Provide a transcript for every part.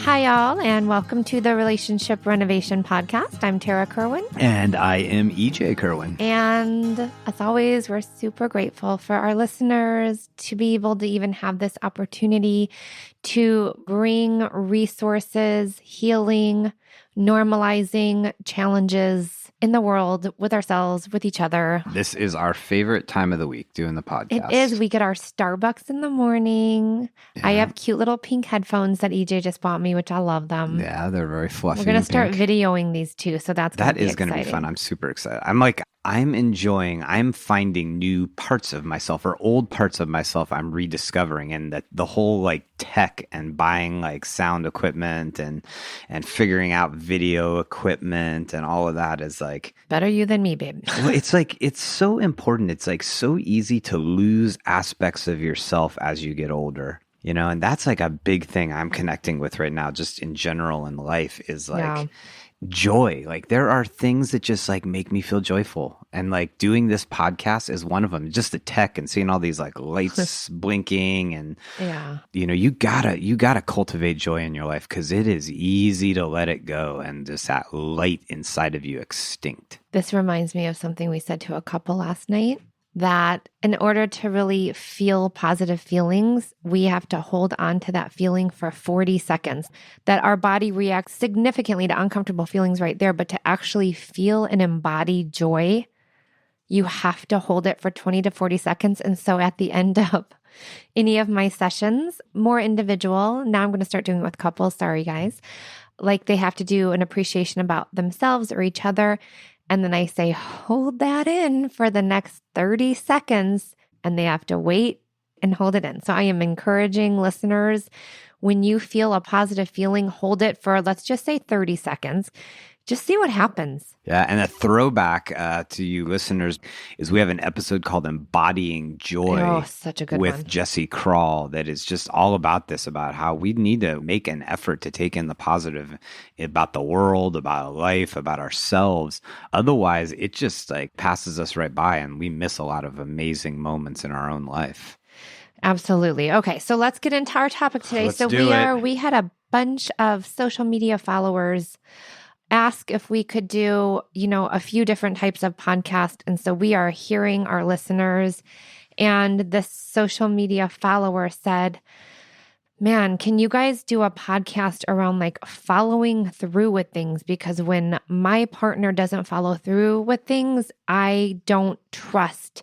Hi, all, and welcome to the Relationship Renovation Podcast. I'm Tarah Kerwin. And I am EJ Kerwin. And as always, we're super grateful for our listeners to be able to even have this opportunity to bring resources, healing, normalizing challenges in the world with ourselves, with each other. This is our favorite time of the week, doing the podcast. It is. We get our Starbucks in the morning. Yeah. I have cute little pink headphones that EJ just bought me, which I love them. Yeah, they're very fluffy. We're going to start videoing these too, so that is going to be fun. I'm super excited. I'm finding new parts of myself or old parts of myself I'm rediscovering, and that the whole like tech and buying like sound equipment and figuring out video equipment and all of that is like better you than me, babe. It's like, it's so important. It's like so easy to lose aspects of yourself as you get older. You know, and that's like a big thing I'm connecting with right now, just in general in life, is like joy. Like there are things that just like make me feel joyful. And like doing this podcast is one of them. Just the tech and seeing all these like lights blinking and, you know, you gotta cultivate joy in your life, because it is easy to let it go and just that light inside of you extinct. This reminds me of something we said to a couple last night, that in order to really feel positive feelings, we have to hold on to that feeling for 40 seconds, that our body reacts significantly to uncomfortable feelings right there. But to actually feel and embody joy, you have to hold it for 20 to 40 seconds. And so at the end of any of my sessions, more individual, now I'm going to start doing it with couples, sorry guys, like they have to do an appreciation about themselves or each other. And then I say, hold that in for the next 30 seconds, and they have to wait and hold it in. So I am encouraging listeners, when you feel a positive feeling, hold it for, let's just say 30 seconds. Just see what happens. Yeah. And a throwback to you listeners is we have an episode called Embodying Joy. Oh, such a good with one. Jesse Kroll, that is just all about this, about how we need to make an effort to take in the positive about the world, about life, about ourselves. Otherwise, it just like passes us right by and we miss a lot of amazing moments in our own life. Absolutely. Okay, so let's get into our topic today. We had a bunch of social media followers ask if we could do, a few different types of podcast. And so we are hearing our listeners. And this social media follower said, man, can you guys do a podcast around like following through with things? Because when my partner doesn't follow through with things, I don't trust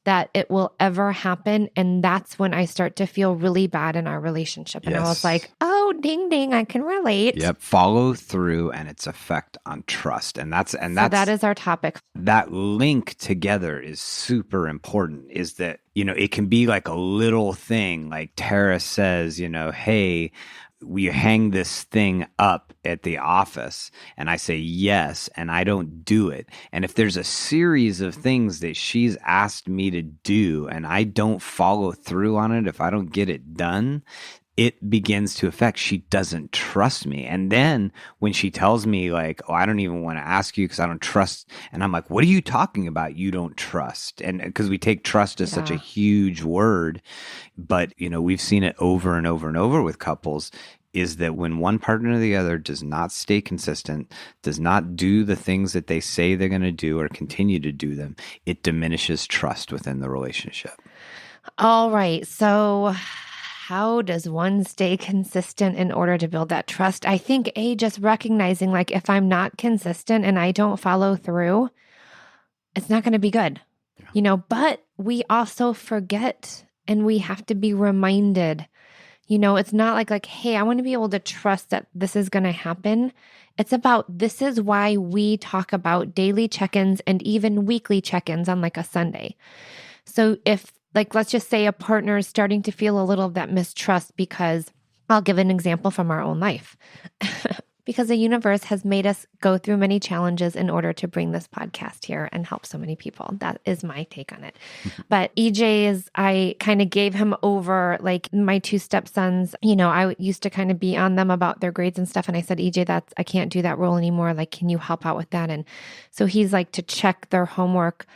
that it will ever happen. And that's when I start to feel really bad in our relationship. And I was like, oh, ding, ding, I can relate. Yep. Follow through and its effect on trust. And that is our topic. That link together is super important, is that, it can be like a little thing. Like Tara says, hey, we hang this thing up at the office, and I say yes, and I don't do it. And if there's a series of things that she's asked me to do and I don't follow through on it, if I don't get it done, it begins to affect, she doesn't trust me. And then when she tells me like, oh, I don't even want to ask you because I don't trust. And I'm like, what are you talking about? You don't trust. And because we take trust as such a huge word, but we've seen it over and over and over with couples, is that when one partner or the other does not stay consistent, does not do the things that they say they're going to do or continue to do them, it diminishes trust within the relationship. All right. So how does one stay consistent in order to build that trust? I think just recognizing like if I'm not consistent and I don't follow through, it's not going to be good, but we also forget and we have to be reminded, it's not like, hey, I want to be able to trust that this is going to happen. It's about, this is why we talk about daily check-ins and even weekly check-ins on like a Sunday. So if let's just say a partner is starting to feel a little of that mistrust, because I'll give an example from our own life. Because the universe has made us go through many challenges in order to bring this podcast here and help so many people. That is my take on it. But I kind of gave him over, like my two stepsons, I used to kind of be on them about their grades and stuff. And I said, EJ, I can't do that role anymore. Like, can you help out with that? And so he's like to check their homework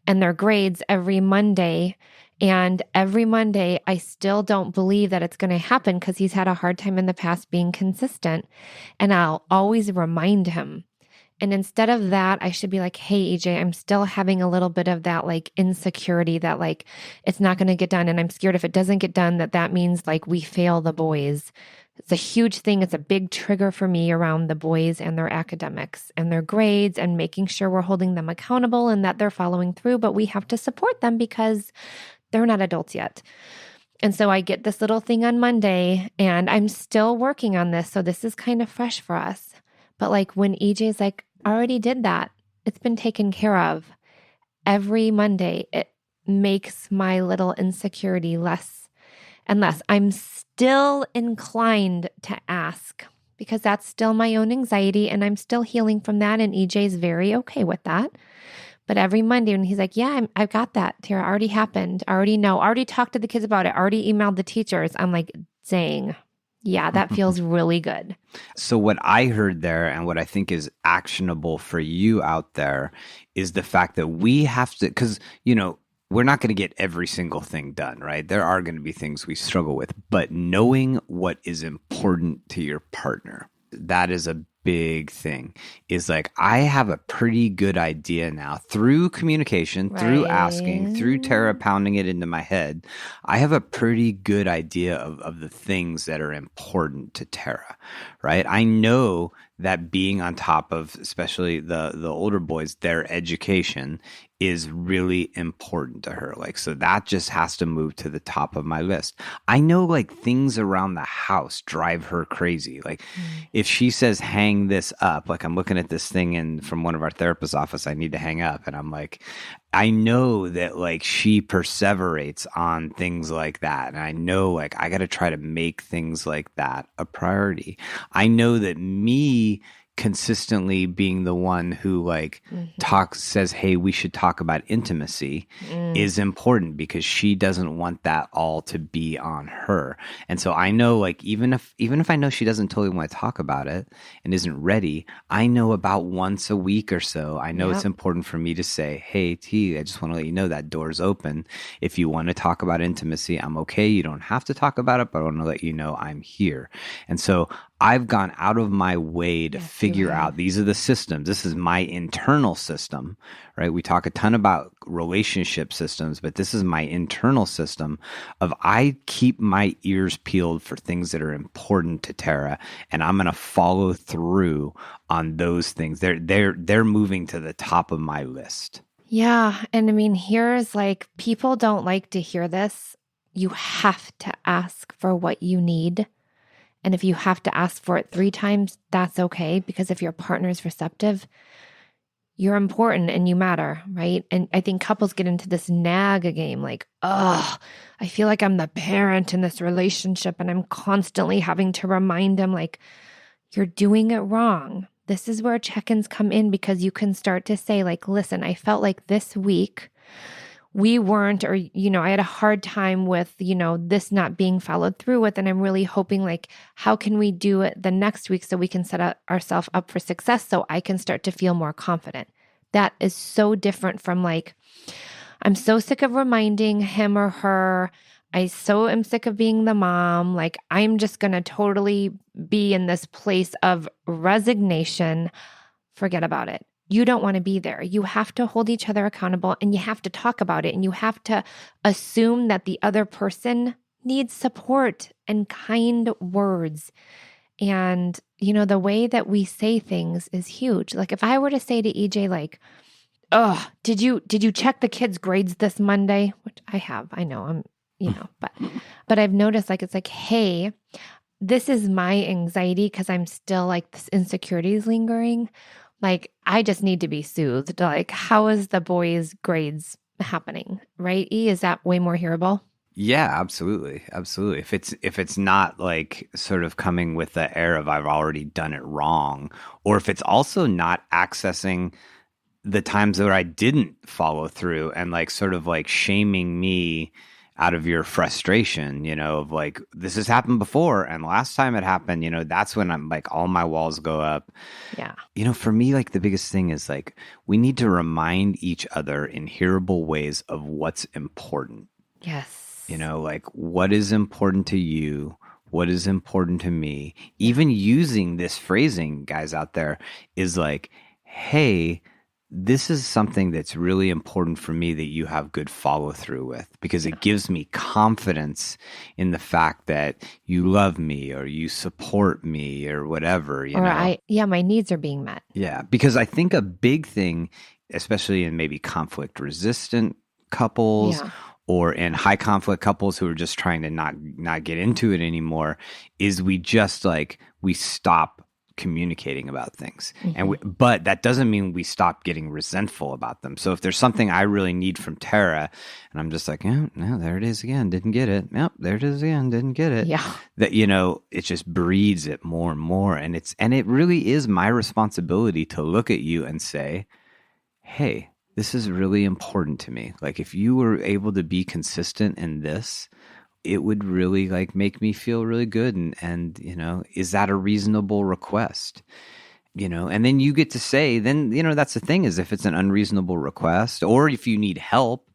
and their grades every Monday. And every Monday, I still don't believe that it's going to happen because he's had a hard time in the past being consistent. And I'll always remind him. And instead of that, I should be like, hey, EJ, I'm still having a little bit of that like insecurity that like it's not going to get done. And I'm scared if it doesn't get done, that means like we fail the boys. It's a huge thing. It's a big trigger for me around the boys and their academics and their grades and making sure we're holding them accountable and that they're following through. But we have to support them because they're not adults yet. And so I get this little thing on Monday and I'm still working on this. So this is kind of fresh for us. But like when EJ's like, I already did that. It's been taken care of. Every Monday, it makes my little insecurity less and less. I'm still inclined to ask because that's still my own anxiety and I'm still healing from that. And EJ's very okay with that. But every Monday when he's like, yeah, I've got that, Tarah, already happened. I already know, already talked to the kids about it, already emailed the teachers. I'm like, dang. Yeah, that feels really good. So what I heard there and what I think is actionable for you out there is the fact that we have to, because, we're not going to get every single thing done, right? There are going to be things we struggle with, but knowing what is important to your partner, that is a big thing. Is like, I have a pretty good idea now through communication, through asking, through Tarah pounding it into my head. I have a pretty good idea of the things that are important to Tarah, right? I know that being on top of, especially the older boys, their education is really important to her. Like, so that just has to move to the top of my list. I know like things around the house drive her crazy. Like if she says, hang this up, like I'm looking at this thing from one of our therapist's office, I need to hang up. And I'm like, I know that like she perseverates on things like that. And I know like I got to try to make things like that a priority. I know that me consistently being the one who like says, hey, we should talk about intimacy is important because she doesn't want that all to be on her. And so I know like even if I know she doesn't totally want to talk about it and isn't ready, I know about once a week or so, I know it's important for me to say, hey, T, I just want to let you know that door's open. If you want to talk about intimacy, I'm okay. You don't have to talk about it, but I want to let you know I'm here. And so I've gone out of my way to figure out these are the systems. This is my internal system, right? We talk a ton about relationship systems, but this is my internal system of I keep my ears peeled for things that are important to Tarah, and I'm going to follow through on those things. They're moving to the top of my list. Yeah. And I mean, here's like, people don't like to hear this. You have to ask for what you need. And if you have to ask for it 3 times, that's okay. Because if your partner is receptive, you're important and you matter, right? And I think couples get into this nag game like, oh, I feel like I'm the parent in this relationship and I'm constantly having to remind them like, you're doing it wrong. This is where check-ins come in because you can start to say like, listen, I felt like this week we weren't, or, I had a hard time with, this not being followed through with. And I'm really hoping like, how can we do it the next week so we can set ourselves up for success so I can start to feel more confident. That is so different from like, I'm so sick of reminding him or her. I so am sick of being the mom. Like, I'm just going to totally be in this place of resignation. Forget about it. You don't want to be there. You have to hold each other accountable and you have to talk about it and you have to assume that the other person needs support and kind words. And, the way that we say things is huge. Like if I were to say to EJ, like, oh, did you check the kids' grades this Monday? Which I have, I know but I've noticed like, it's like, hey, this is my anxiety because I'm still like this insecurity is lingering. Like, I just need to be soothed. Like, how is the boys' grades happening? Right? Is that way more hearable? Yeah, absolutely. Absolutely. If it's not like sort of coming with the air of I've already done it wrong, or if it's also not accessing the times where I didn't follow through and like sort of like shaming me out of your frustration, of like, this has happened before. And last time it happened, that's when I'm like, all my walls go up. Yeah. For me, like the biggest thing is like, we need to remind each other in hearable ways of what's important. Yes. Like what is important to you? What is important to me? Even using this phrasing, guys out there, is like, hey, this is something that's really important for me that you have good follow through with, because it gives me confidence in the fact that you love me or you support me or whatever, my needs are being met. Yeah, because I think a big thing, especially in maybe conflict resistant couples or in high conflict couples who are just trying to not get into it anymore, is we stop communicating about things. But that doesn't mean we stop getting resentful about them. So if there's something I really need from Tarah and I'm just like, no, there it is again, didn't get it. Yep, there it is again, didn't get it. Yeah. That, it just breeds it more and more. And it really is my responsibility to look at you and say, hey, this is really important to me. Like if you were able to be consistent in this, it would really like make me feel really good. And is that a reasonable request? And then you get to say, then, that's the thing, is if it's an unreasonable request, or if you need help,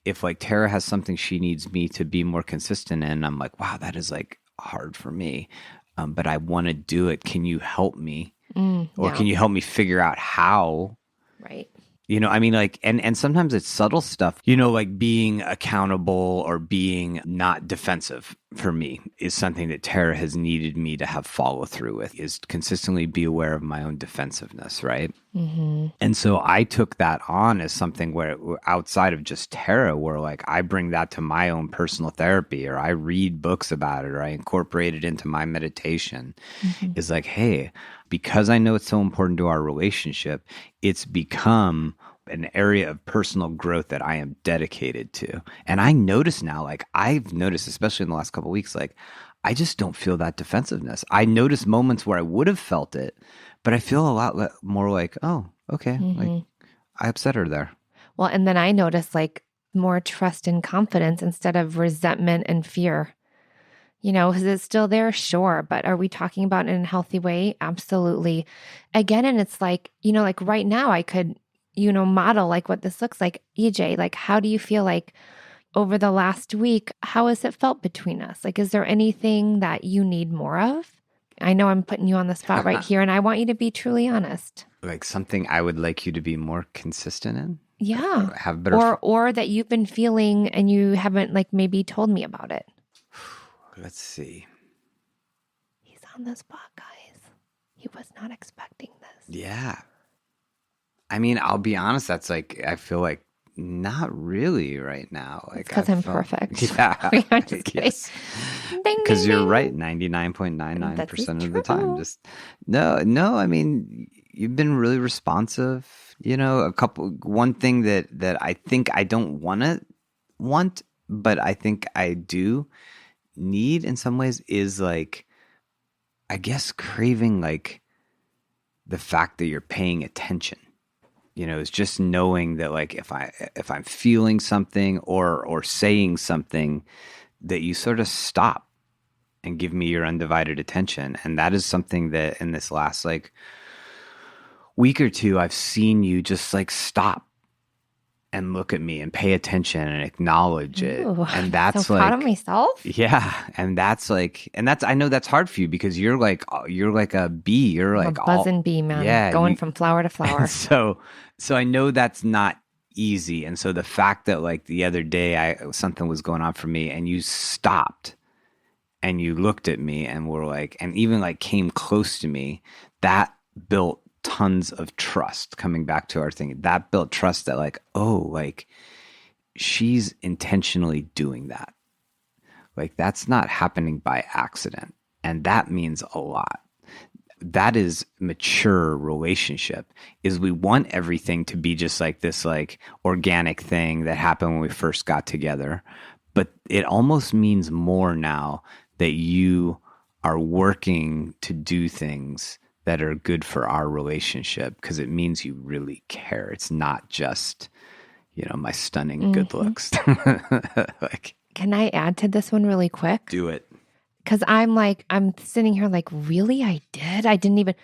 if like Tarah has something she needs me to be more consistent in, I'm like, wow, that is like hard for me. But I want to do it. Can you help me? Or can you help me figure out how? Right. Like, and sometimes it's subtle stuff, like being accountable or being not defensive for me is something that Tarah has needed me to have follow through with, is consistently be aware of my own defensiveness. Right. Mm-hmm. And so I took that on as something where outside of just Tarah, where like I bring that to my own personal therapy, or I read books about it, or I incorporate it into my meditation, is like, hey, because I know it's so important to our relationship, it's become an area of personal growth that I am dedicated to. And I notice now, like I've noticed, especially in the last couple of weeks, like I just don't feel that defensiveness. I notice moments where I would have felt it, but I feel a lot more like, oh, okay, like I upset her there. Well, and then I notice like more trust and confidence instead of resentment and fear. Is it still there? Sure. But are we talking about it in a healthy way? Absolutely. Again, and it's like, like right now I could, model like what this looks like. EJ, like, how do you feel like over the last week, how has it felt between us? Like, is there anything that you need more of? I know I'm putting you on the spot right here, and I want you to be truly honest. Like something I would like you to be more consistent in? Yeah. Have better or that you've been feeling and you haven't like maybe told me about it. Let's see. He's on the spot, guys. He was not expecting this. Yeah. I mean, I'll be honest. That's like, I feel like not really right now. Like, because I'm perfect. Yeah. I'm just kidding. Yes. Because you're right. 99.99% of the time. Just no. I mean, you've been really responsive. One thing that I think I don't want, but I think I do need in some ways is like, I guess craving like the fact that you're paying attention. Is just knowing that like if I'm feeling something or saying something, that you sort of stop and give me your undivided attention. And that is something that in this last like week or two, I've seen you just like stop and look at me and pay attention and acknowledge it. Ooh, and that's so like proud of myself. Yeah. And that's I know that's hard for you because you're like a bee. You're like a buzzing bee, man. Going from flower to flower. So I know that's not easy. And so the fact that like the other day something was going on for me and you stopped and you looked at me and were like, and even like came close to me, that built tons of trust. Coming back to our thing, that built trust that like, oh, like she's intentionally doing that. Like that's not happening by accident. And that means a lot. That is mature relationship, is we want everything to be just like this like organic thing that happened when we first got together. But it almost means more now that you are working to do things that are good for our relationship, because it means you really care. It's not just, my stunning good looks. Like, can I add to this one really quick? Do it. Because I'm sitting here like, really? I did? I didn't even.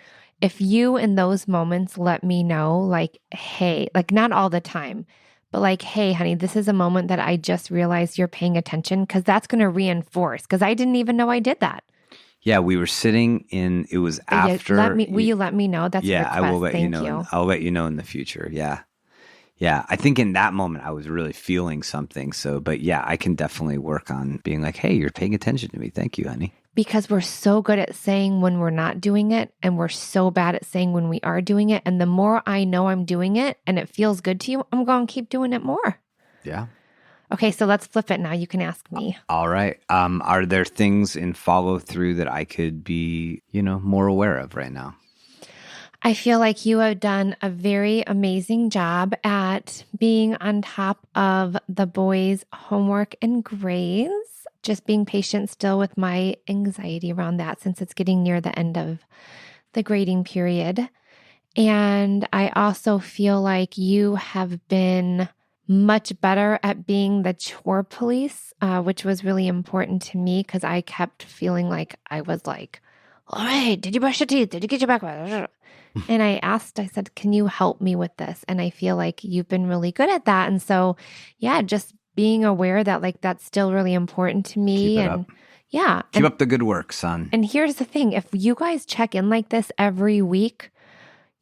If you in those moments let me know, like, hey, like not all the time, but like, hey, honey, this is a moment that I just realized you're paying attention, because that's going to reinforce, because I didn't even know I did that. Yeah, we were sitting in, it was after. Will you let me know? That's a Yeah, request. I will let you Thank know. you. I'll let you know in the future. Yeah. Yeah. I think in that moment I was really feeling something. So, but yeah, I can definitely work on being like, hey, you're paying attention to me. Thank you, honey. Because we're so good at saying when we're not doing it, and we're so bad at saying when we are doing it. And the more I know I'm doing it and it feels good to you, I'm going to keep doing it more. Yeah. Okay, so let's flip it now. You can ask me. All right. Are there things in follow through that I could be, more aware of right now? I feel like you have done a very amazing job at being on top of the boys' homework and grades. Just being patient still with my anxiety around that, since it's getting near the end of the grading period. And I also feel like you have been much better at being the chore police, which was really important to me, because I kept feeling like I was like, all right, did you brush your teeth? Did you get your back? And I said, can you help me with this? And I feel like you've been really good at that. And so, yeah, just being aware that like that's still really important to me. Keep it And up. yeah. Keep up the good work, son. And here's the thing, if you guys check in like this every week,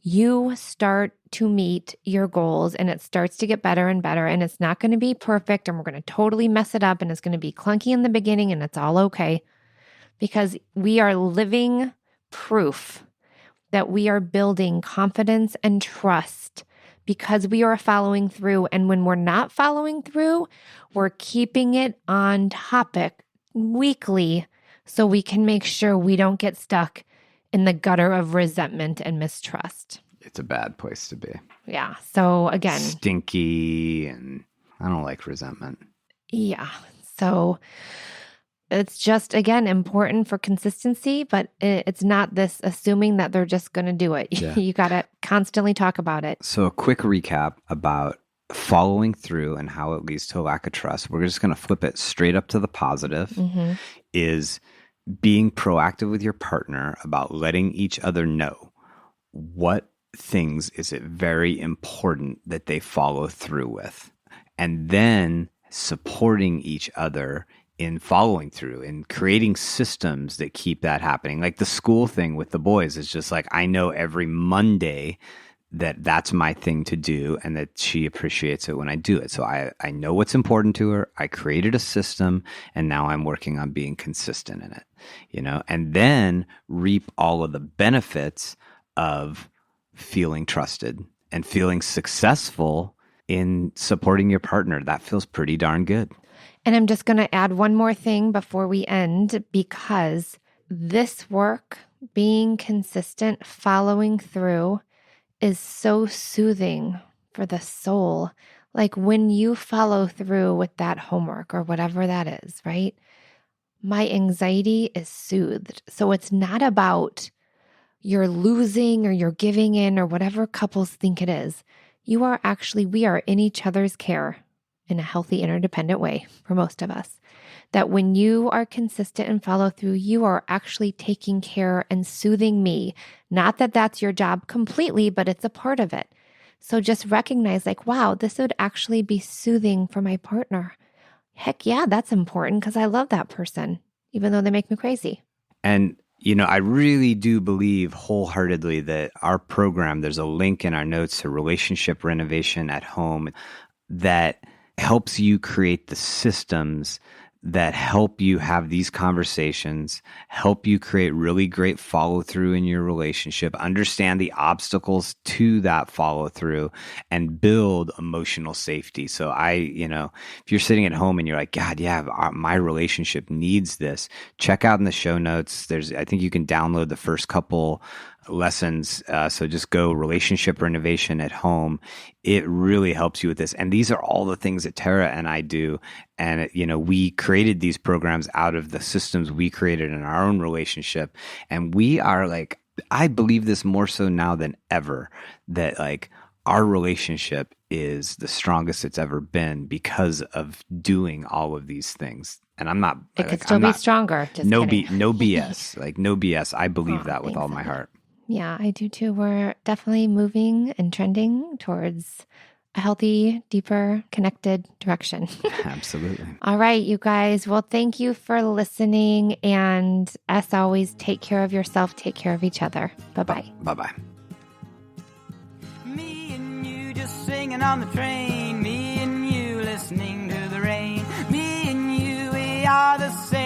you start to meet your goals, and it starts to get better and better, and it's not going to be perfect, and we're going to totally mess it up, and it's going to be clunky in the beginning, and it's all okay, because we are living proof that we are building confidence and trust because we are following through. And when we're not following through, we're keeping it on topic weekly so we can make sure we don't get stuck in the gutter of resentment and mistrust. It's a bad place to be. Yeah. So again, stinky, and I don't like resentment. Yeah. So it's just, again, important for consistency, but it's not this assuming that they're just going to do it. Yeah. You got to constantly talk about it. So a quick recap about following through and how it leads to a lack of trust. We're just going to flip it straight up to the positive. Mm-hmm. Is being proactive with your partner about letting each other know what things is it very important that they follow through with, and then supporting each other in following through and creating systems that keep that happening. Like the school thing with the boys is just like, I know every Monday that that's my thing to do, and that she appreciates it when I do it. So I know what's important to her. I created a system, and now I'm working on being consistent in it, and then reap all of the benefits of feeling trusted and feeling successful in supporting your partner. That feels pretty darn good. And I'm just going to add one more thing before we end, because this work, being consistent, following through, is so soothing for the soul. Like when you follow through with that homework or whatever that is, right? My anxiety is soothed. So it's not about you're losing or you're giving in or whatever couples think it is. We are in each other's care in a healthy, interdependent way for most of us. That when you are consistent and follow through, you are actually taking care and soothing me. Not that that's your job completely, but it's a part of it. So just recognize like, wow, this would actually be soothing for my partner. Heck yeah, that's important because I love that person, even though they make me crazy. And I really do believe wholeheartedly that our program, there's a link in our notes to Relationship Renovation at Home that helps you create the systems that help you have these conversations, help you create really great follow through in your relationship, understand the obstacles to that follow through, and build emotional safety. So if you're sitting at home and you're like, God, yeah, my relationship needs this, check out in the show notes. I think you can download the first couple lessons. So just go Relationship Renovation at Home. It really helps you with this. And these are all the things that Tarah and I do. And, we created these programs out of the systems we created in our own relationship. And we are like, I believe this more so now than ever, that like our relationship is the strongest it's ever been because of doing all of these things. And I'm not, It could still be stronger. Just no kidding. no BS, like no BS. I believe that with Thanks, all my Evan. heart. Yeah, I do too. We're definitely moving and trending towards a healthy, deeper, connected direction. Absolutely. All right, you guys. Well, thank you for listening. And as always, take care of yourself, take care of each other. Bye-bye. Bye-bye. Me and you just singing on the train. Me and you listening to the rain. Me and you, we are the same.